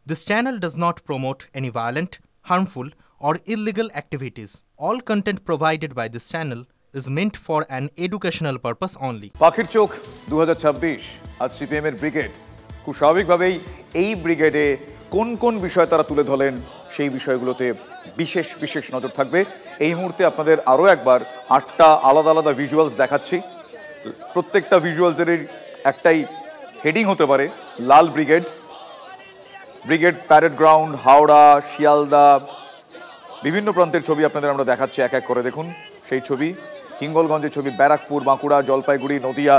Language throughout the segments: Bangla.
This channel does not promote any violent, harmful, or illegal activities. All content provided by this channel is meant for an educational purpose only. পাখির চোখ 2026 আজ সিপিএম এর ব্রিগেড খুব স্বাভাবিকভাবেই এই ব্রিগেডে কোন কোন বিষয় তারা তুলে ধরেন সেই বিষয়গুলোতে বিশেষ বিশেষ নজর থাকবে। এই মুহূর্তে আপনাদের আরও একবার 8টা আলাদা আলাদা ভিজুয়ালস দেখাচ্ছি। প্রত্যেকটা ভিজুয়ালসের একটাই হেডিং হতে পারে লাল brigade, Brigade Parade Ground, Howrah, Sealdah, বিভিন্ন প্রান্তের ছবি আপনাদের আমরা দেখাচ্ছি এক এক করে। দেখুন সেই ছবি, হিঙ্গলগঞ্জের ছবি, ব্যারাকপুর, বাঁকুড়া, জলপাইগুড়ি, নদিয়া।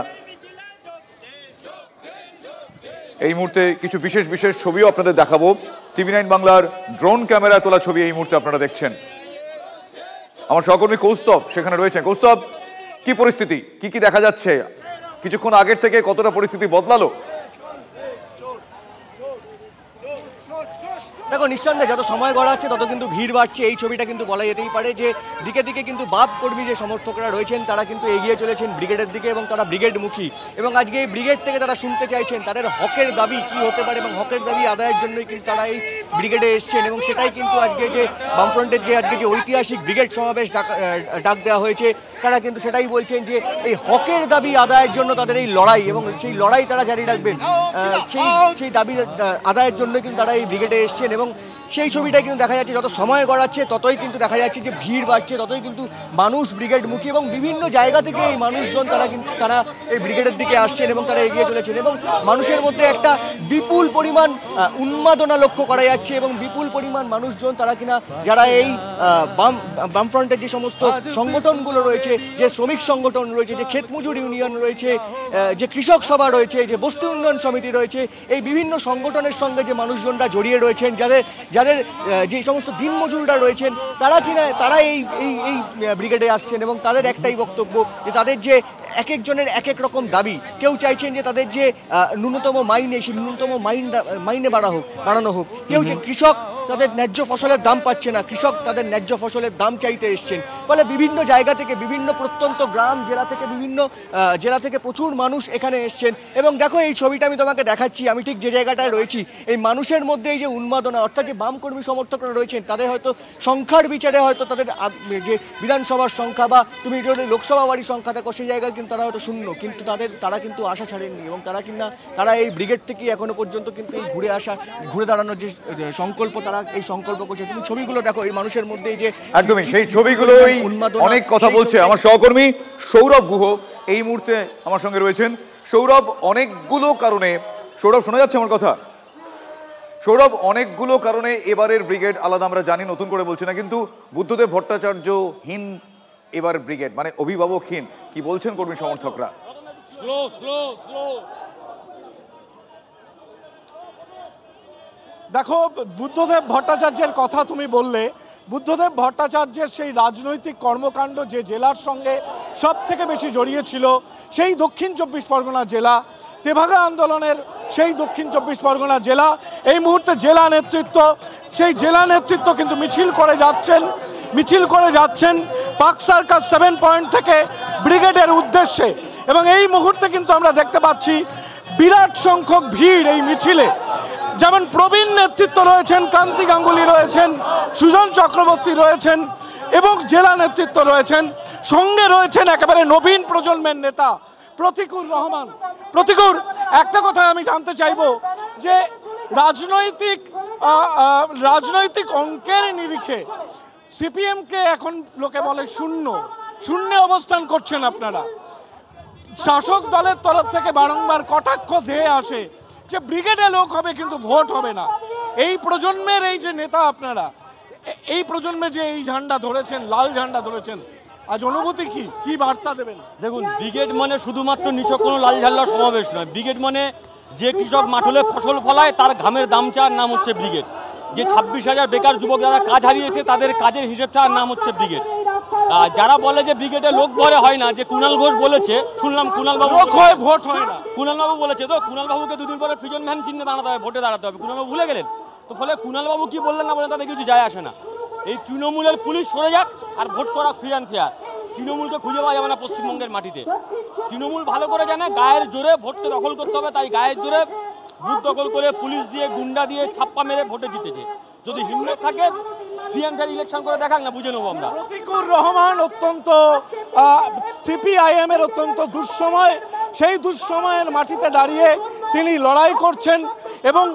এই মুহূর্তে কিছু বিশেষ বিশেষ ছবিও আপনাদের দেখাবো। টিভি9 বাংলার ড্রোন ক্যামেরায় তোলা ছবি এই মুহূর্তে আপনারা দেখছেন। আমার সহকর্মী কৌস্তব সেখানে রয়েছেন। কৌস্তব, কি পরিস্থিতি, কি কি দেখা যাচ্ছে? কিছুক্ষণ আগের থেকে কতটা পরিস্থিতি বদলালো? দেখো, নিঃসন্দেহে যত সময় গড়াচ্ছে তত কিন্তু ভিড় বাড়ছে। এই ছবিটা কিন্তু বলা যেতেই পারে যে দিকে দিকে কিন্তু বাপ কর্মী যে সমর্থকরা রয়েছেন তারা কিন্তু এগিয়ে চলেছেন ব্রিগেডের দিকে এবং তারা ব্রিগেডমুখী। এবং আজকে এই ব্রিগেড থেকে তারা শুনতে চাইছেন তাদের হকের দাবি কি হতে পারে এবং হকের দাবি আদায়ের জন্যই কিন্তু তারা এই ব্রিগেডে এসছেন। এবং সেটাই কিন্তু আজকে যে বামফ্রন্টের যে আজকে যে ঐতিহাসিক ব্রিগেড সমাবেশ ডাক দেওয়া হয়েছে, তারা কিন্তু সেটাই বলছেন যে এই হকের দাবি আদায়ের জন্য তাদের এই লড়াই, এবং সেই লড়াই তারা জারি রাখবেন। সেই দাবি আদায়ের জন্য কিন্তু তারা এই ব্রিগেডে এসছেন। এবং সেই ছবিটাই কিন্তু দেখা যাচ্ছে যত সময় গড়াচ্ছে ততই কিন্তু দেখা যাচ্ছে যে ভিড় বাড়ছে, ততই কিন্তু মানুষ ব্রিগেডমুখী এবং বিভিন্ন জায়গা থেকে এই মানুষজন তারা এই ব্রিগেডের দিকে আসছেন এবং তারা এগিয়ে চলেছেন। এবং মানুষের মধ্যে একটা বিপুল পরিমাণ উন্মাদনা লক্ষ্য করা যাচ্ছে এবং বিপুল পরিমাণ মানুষজন তারা কিনা যারা এই বামফ্রন্টের যে সমস্ত সংগঠনগুলো রয়েছে, যে শ্রমিক সংগঠন রয়েছে, যে ক্ষেতমজুর ইউনিয়ন রয়েছে, যে কৃষক সভা রয়েছে, যে বস্তি উন্নয়ন সমিতি রয়েছে, এই বিভিন্ন সংগঠনের সঙ্গে যে মানুষজনরা জড়িয়ে রয়েছেন, যাদের যে সমস্ত দিনমজুররা রয়েছেন তারা এই ব্রিগেডে আসছেন। এবং তাদের একটাই বক্তব্য যে তাদের যে এক একজনের এক এক রকম দাবি। কেউ চাইছেন যে তাদের যে ন্যূনতম মাইনে, সেই ন্যূনতম মাইনে বাড়ানো হোক। কেউ যে কৃষক তাদের ন্যায্য ফসলের দাম পাচ্ছে না, কৃষক তাদের ন্যায্য ফসলের দাম চাইতে এসছেন। ফলে বিভিন্ন জায়গা থেকে, বিভিন্ন প্রত্যন্ত গ্রাম বিভিন্ন জেলা থেকে প্রচুর মানুষ এখানে এসছেন। এবং দেখো, এই ছবিটা আমি তোমাকে দেখাচ্ছি, আমি ঠিক যে জায়গাটায় রয়েছি, এই মানুষের মধ্যে এই যে উন্মাদনা, অর্থাৎ যে বামকর্মী সমর্থকরা রয়েছেন তাদের হয়তো সংখ্যার বিচারে হয়তো তাদের যে বিধানসভার সংখ্যা বা তুমি যদি লোকসভা বাড়ির সংখ্যা দেখো সেই জায়গায় কিন্তু তারা হয়তো শূন্য, কিন্তু তারা কিন্তু আশা ছাড়েননি এবং তারা এই ব্রিগেড থেকে এখনো পর্যন্ত কিন্তু এই ঘুরে দাঁড়ানোর যে সংকল্প, তারা এই সংকল্প করছে। তুমি ছবিগুলো দেখো, এই মানুষের মধ্যে এই যে একদমই সেই ছবিগুলোই অনেক কথা বলছে। আমার সহকর্মী সৌরভ গুহ এই মুহূর্তে আমার সঙ্গে রয়েছেন। সৌরভ, অনেকগুলো কারণে, সৌরভ শোনা যাচ্ছে আমার কথা? সৌরভ, অনেকগুলো কারণে এবারের ব্রিগেড আলাদা, আমরা জানি, নতুন করে বলছি না, কিন্তু বুদ্ধদেব ভট্টাচার্যহীন এবার ব্রিগেড, মানে অভিভাবকহীন, কি বলছেন কর্মী সমর্থকরা? দেখো, বুদ্ধদেব ভট্টাচার্যের কথা তুমি বললে, বুদ্ধদেব ভট্টাচার্যের সেই রাজনৈতিক কর্মকাণ্ড যে জেলার সঙ্গে সব থেকে বেশি জড়িয়ে ছিল সেই দক্ষিণ 24 পরগনা জেলা, তেভাগা আন্দোলনের সেই দক্ষিণ 24 পরগনা জেলা, এই মুহূর্তে সেই জেলা নেতৃত্ব কিন্তু মিছিল করে যাচ্ছেন পার্ক সার্কাস 7 পয়েন্ট থেকে ব্রিগেডের উদ্দেশ্যে। এবং এই মুহূর্তে কিন্তু আমরা দেখতে পাচ্ছি বিরাট সংখ্যক ভিড় এই মিছিলে। যেমন প্রবীণ নেতৃত্ব রয়েছেন, কান্তি গাঙ্গুলি রয়েছেন, সুজন চক্রবর্তী রয়েছেন এবং জেলা নেতৃত্ব রয়েছেন, সঙ্গে রয়েছেন একেবারে নবীন প্রজন্মের নেতা প্রতিকুর রহমান। প্রতিকুর, একটা কথা আমি জানতে চাইব যে রাজনৈতিক অঙ্কের নিরিখে সিপিএমকে এখন লোকে বলে শূন্যে অবস্থান করছেন আপনারা। শাসক দলের তরফ থেকে বারংবার কটাক্ষ ধেয়ে আসে যে ব্রিগেডে লোক হবে কিন্তু ভোট হবে না। এই প্রজন্মের এই যে নেতা আপনারা, এই প্রজন্মে যে এই ঝান্ডা ধরেছেন, লাল ঝান্ডা ধরেছেন, আজ অনুভূতি কি বার্তা দেবেন? দেখুন, ব্রিগেড মানে শুধুমাত্র নিছক কোনো লাল ঝান্ডা সমাবেশ নয়। ব্রিগেড মানে যে কৃষক মাঠলে ফসল ফলায় তার ঘামের দাম চার নাম হচ্ছে ব্রিগেড। যে 26,000 বেকার যুবক যারা কাজ হারিয়েছে তাদের কাজের হিসেব চার নাম হচ্ছে ব্রিগেড। যারা বলে যে ব্রিগেডে লোক ভরে হয় না, যে কুণাল ঘোষ বলেছে, শুনলাম কুণালবাবু ভোট হয় না, কুণালবাবু বলেছে, তো কুণালবাবুকে দুদিন পরে প্রিজন ভ্যান চিহ্নে দাঁড়াতে হবে, ভোটে দাঁড়াতে হবে, কুণালবাবু ভুলে গেলেন। তো ফলে কুণালবাবু কি বললেন না বলে তাদের কিছু যায় আসে না। এই তৃণমূলের পুলিশ সরে যাক আর ভোট করা ফ্রি অ্যান্ড ফেয়ার। তৃণমূলকে খুঁজে পাওয়া যাবে না পশ্চিমবঙ্গের মাটিতে। তৃণমূল ভালো করে জানে গায়ের জোরে ভোটকে দখল করতে হবে, তাই গায়ের জোরে বুথ দখল করে পুলিশ দিয়ে গুন্ডা দিয়ে ছাপ্পা মেরে ভোটে জিতেছে। যদি হিম্মত থাকে ফ্রি অ্যান্ড ফেয়ার ইলেকশন করে দেখাক না, বুঝে নেবো আমরা। রফিকুর রহমান অত্যন্ত সিপিআইএম এর অত্যন্ত দুঃসময়, সেই দুঃসময়ের মাটিতে দাঁড়িয়ে তিনি লড়াই করছেন এবং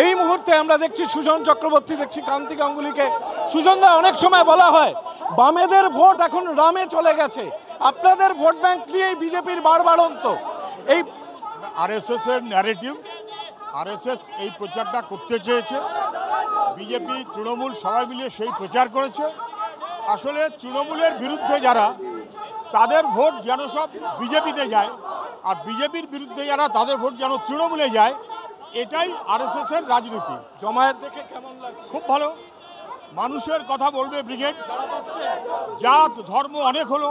এই মুহূর্তে আমরা দেখছি সুজন চক্রবর্তী, দেখছি কান্তি গাঙ্গুলিকে। সুজনদা, অনেক সময় বলা হয় বামেদের ভোট এখন রামে চলে গেছে, আপনাদের ভোট ব্যাংক নিয়েই বিজেপির বাড়বাড়ন্ত। এই আরএসএস এর ন্যারেটিভ, আরএসএস এই প্রচারটা করতে চেয়েছে, বিজেপি তৃণমূল সবাই মিলে সেই প্রচার করেছে। আসলে তৃণমূলের বিরুদ্ধে যারা, তাদের ভোট যেন সব বিজেপিতে যায়, আর বিজেপির বিরুদ্ধে যারা, তাদের ভোট যেন তৃণমূলে যায়, এটাই আরএসএস এর রাজনীতি। জমায়েত দেখে কেমন লাগছে? খুব ভালো, মানুষের কথা বলবে ব্রিগেড। জাত ধর্ম অনেক হলো,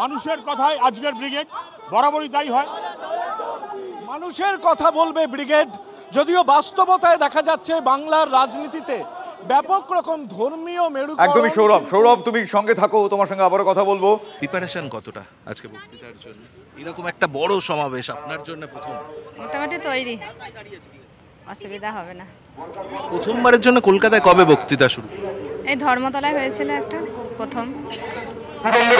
মানুষের কথায় আজকের ব্রিগেড, বরাবরই তাই হয়। মানুষের কথা বলবে ব্রিগেড, যদিও বাস্তবতায় দেখা যাচ্ছে বাংলার রাজনীতিতে ব্যাপক রকম ধর্মীয় মেরু। একদমই সৌরভ, তুমি সঙ্গে থাকো, তোমার সঙ্গে আবারও কথা বলবো। প্রিপারেশন কতটা আজকে বক্তৃতার জন্য, এরকম একটা বড় সমাবেশ আপনার জন্য প্রথম? মোটামুটি তৈরি, অসুবিধা হবে না। প্রথমবারের জন্য কলকাতায় কবে বক্তৃতা শুরু? এই ধর্মতলায় হয়েছিল একটা প্রথম।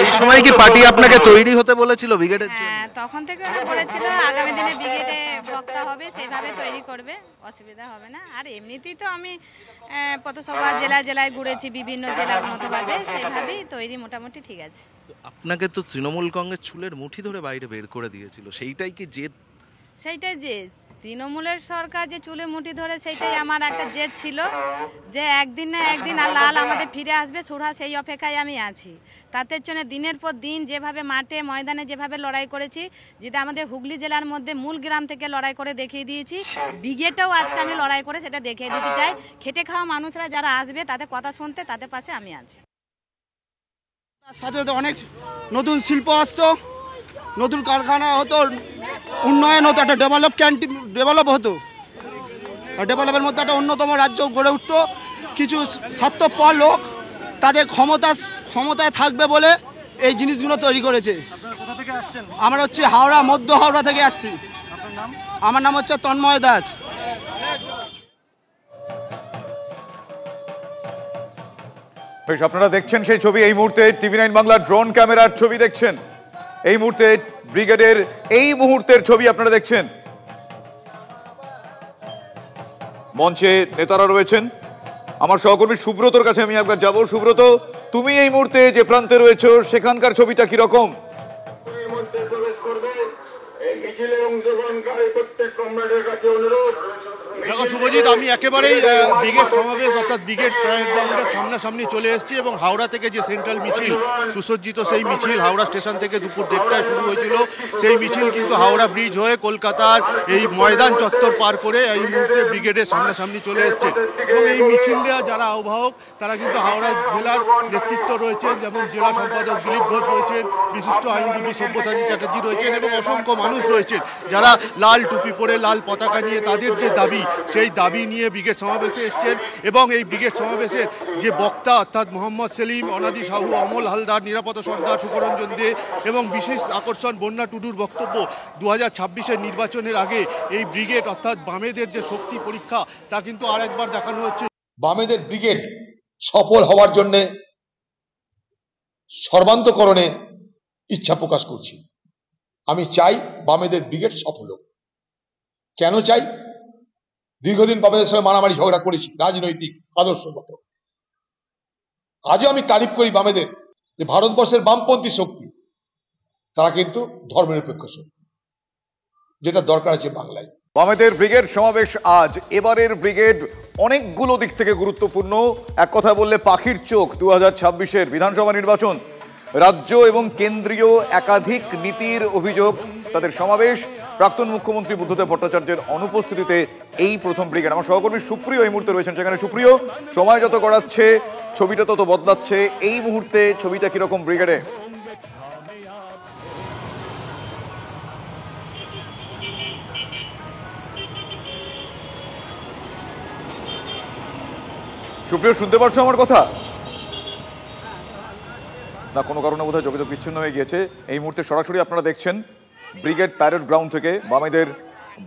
এই সময় কি পার্টি আপনাকে তৈরি হতে বলেছিল ব্রিগেডের জন্য? হ্যাঁ, তখন থেকে ওরা বলেছিল আগামী দিনে ব্রিগেডে বক্তা হবে, সেইভাবে তৈরি করবে, অসুবিধা হবে না। আর এমনিতেই তো আমি পথসভা জেলায় জেলায় ঘুরেছি, বিভিন্ন জেলাগুলোভাবে, সেইভাবেই তৈরি মোটামুটি ঠিক আছে। আপনাকে তো তৃণমূল কংগ্রেস চুলের মুঠি ধরে বাইরে বের করে দিয়েছিল, সেইটাই কি জেদ? সেইটাই যে তৃণমূলের সরকার যে চুলে মুঠি ধরে, সেইটাই আমার একটা জেদ ছিল যে একদিন না একদিন আর লাল আমাদের ফিরে আসবে, সুরা সেই অপেক্ষায় আমি আছি। তাদের জন্য দিনের পর দিন যেভাবে মাঠে ময়দানে যেভাবে লড়াই করেছি, যেটা আমাদের হুগলি জেলার মধ্যে মূল গ্রাম থেকে লড়াই করে দেখিয়ে দিয়েছি, ব্রিগেডেও আজকে আমি লড়াই করে সেটা দেখিয়ে দিতে চাই। খেটে খাওয়া মানুষরা যারা আসবে তাদের কথা শুনতে, তাদের পাশে আমি আছি। তার সাথে অনেক নতুন শিল্প আসতো, নতুন কারখানা হতো, উন্নয়ন হতো, একটা ডেভেলপ হতো, ডেভেলপের মধ্যে একটা অন্যতম রাজ্য গড়ে উঠতো। কিছু স্বার্থপর লোক তাদের ক্ষমতায় থাকবে বলে এই জিনিসগুলো তৈরি করেছে। আমরা হচ্ছে হাওড়া, মধ্য হাওড়া থেকে আসছি। আমার নাম হচ্ছে তন্ময় দাস। বেশ, আপনারা দেখছেন সেই ছবি এই মুহূর্তে, টিভি9 বাংলার ড্রোন ক্যামেরার ছবি দেখছেন এই মুহূর্তে, ব্রিগেডের এই মুহূর্তের ছবি আপনারা দেখছেন। মঞ্চে নেতারা রয়েছেন। আমার সহকর্মী সুব্রতর কাছে আমি একবার যাব। সুব্রত, তুমি এই মুহূর্তে যে প্রান্তে রয়েছো সেখানকার ছবিটা কিরকম? দেখো শুভজিৎ, আমি একেবারেই ব্রিগেড সমাবেশ অর্থাৎ ব্রিগেড প্যারেড গ্রাউন্ডের সামনাসামনি চলে এসেছি এবং হাওড়া থেকে যে সেন্ট্রাল মিছিল সুসজ্জিত, সেই মিছিল হাওড়া স্টেশন থেকে দুপুর 1:30টায় শুরু হয়েছিল। সেই মিছিল কিন্তু হাওড়া ব্রিজ হয়ে কলকাতার এই ময়দান চত্বর পার করে এই মুহূর্তে ব্রিগেডের সামনাসামনি চলে এসছে এবং এই মিছিলরা যারা আহ্বায়ক তারা কিন্তু হাওড়া জেলার নেতৃত্ব রয়েছেন, যেমন জেলা সম্পাদক দিলীপ ঘোষ রয়েছেন, বিশিষ্ট আইনজীবী সব্যসাচী চ্যাটার্জি রয়েছেন এবং অসংখ্য মানুষ রয়েছেন যারা লাল টুপি পরে লাল পতাকা নিয়ে তাদের যে দাবি, সেই দাবি নিয়ে ব্রিগেড সমাবেশে এসছেন। এবং এই ব্রিগেড সমাবেশের যে বক্তা অর্থাৎ মোহাম্মদ সেলিম, অনাদি সাহু, অমল হালদার, নিরাপদ সর্দার, সুকরঞ্জন দে এবং বিশেষ আকর্ষণ বন্যা টুডুর বক্তব্য, 2026-এর নির্বাচনের আগে এই ব্রিগেড অর্থাৎ বামেদের যে শক্তি পরীক্ষা তা কিন্তু আরেকবার দেখানো হচ্ছে। বামেদের ব্রিগেড সফল হওয়ার জন্য সর্বান্তকরণে ইচ্ছা প্রকাশ করছি। আমি চাই বামেদের ব্রিগেড সফল হোক। কেন চাই? দীর্ঘদিন বামেদের সঙ্গে মারামারি ঝগড়া করেছি রাজনৈতিক আদর্শগত। আজও আমি তারিফ করি বামেদের, যে ভারতবর্ষের বামপন্থী শক্তি তারা কিন্তু ধর্মনিরপেক্ষ শক্তি, যেটা দরকার আছে বাংলায়। বামেদের ব্রিগেড সমাবেশ আজ। এবারের ব্রিগেড অনেকগুলো দিক থেকে গুরুত্বপূর্ণ। এক কথা বললে পাখির চোখ 2026-এর বিধানসভা নির্বাচন, রাজ্য এবং কেন্দ্রীয় একাধিক নীতির অভিযোগ, তাদের সমাবেশ। প্রাক্তন মুখ্যমন্ত্রী বুদ্ধদেব ভট্টাচার্যের অনুপস্থিতিতে এই প্রথম ব্রিগেড। আমার সহকর্মী সুপ্রিয় এই মুহূর্তে রয়েছেন সেখানে। সুপ্রিয়, সময় যত গড়াচ্ছে ছবিটা তত বদলাচ্ছে, এই মুহূর্তে ছবিটা কিরকম ব্রিগেডে? সুপ্রিয়, শুনতে পারছো আমার কথা? না, কোনো কারণে বোধহয় যোগাযোগ বিচ্ছিন্ন হয়ে গিয়েছে। এই মুহূর্তে সরাসরি আপনারা দেখছেন ব্রিগেড প্যারেড গ্রাউন্ড থেকে বামেদের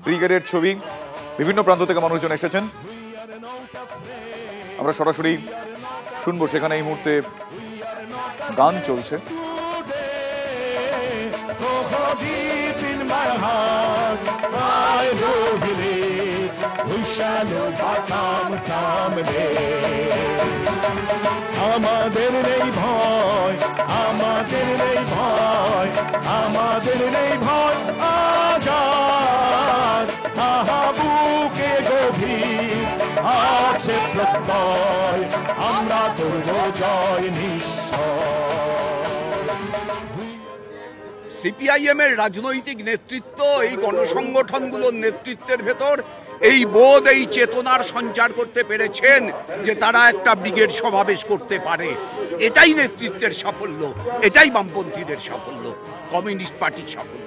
ব্রিগেডের ছবি। বিভিন্ন প্রান্ত থেকে মানুষজন এসেছেন, আমরা সরাসরি শুনবো। সেখানে এই মুহূর্তে গান চলছে। আমাদের নেই ভয়, আমাদের নেই ভয়, আমাদের নেই ভয়, আজাদ বুকে গভীর আছে প্রত্যয়, আমরা করব জয় নিশ্চয়। সিপিআইএম এর রাজনৈতিক নেতৃত্ব এই গণসংগঠনগুলোর নেতৃত্বের ভেতর এই বোধ, এই চেতনার সঞ্চার করতে পেরেছেন যে তারা একটা ব্রিগেড সমাবেশ করতে পারে। এটাই নেতৃত্বের সাফল্য, এটাই বামপন্থীদের সাফল্য, কমিউনিস্ট পার্টির সাফল্য।